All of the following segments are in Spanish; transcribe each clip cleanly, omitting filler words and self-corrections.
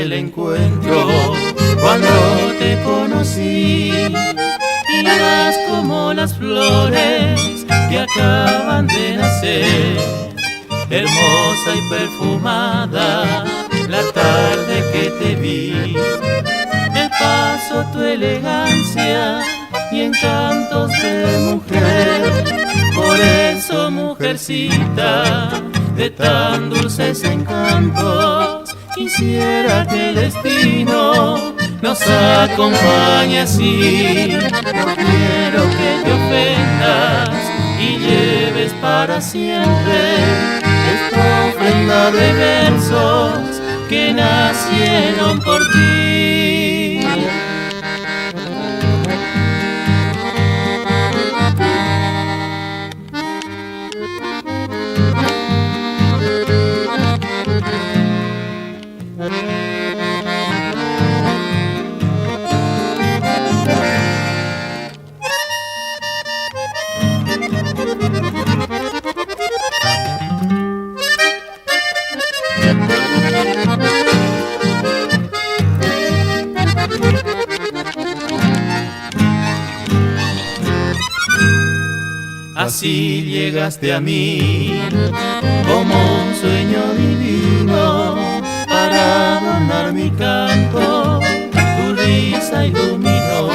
el encuentro cuando te conocí, y eras como las flores que acaban de nacer, hermosa y perfumada la tarde que te vi. El paso, tu elegancia y encantos de mujer, por eso mujercita de tan dulces encantos, quisiera que el destino nos acompañe así. No quiero que te ofendas y lleves para siempre esta ofrenda de versos que nacieron por ti. Así llegaste a mí como un sueño divino, para adornar mi canto tu risa iluminó,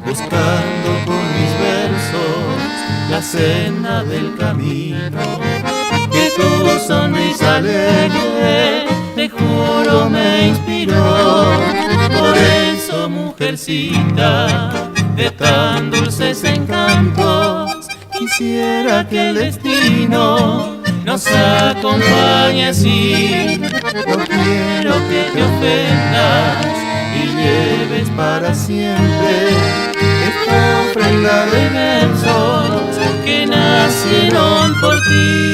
buscando con mis versos la senda del camino, que tu sonrisa alegre te juro me inspiró. Por eso mujercita de tan dulces encantos, quisiera que el destino nos acompañe así. No quiero que te ofendas y lleves para siempre esta ofrenda de versos que nacieron por ti.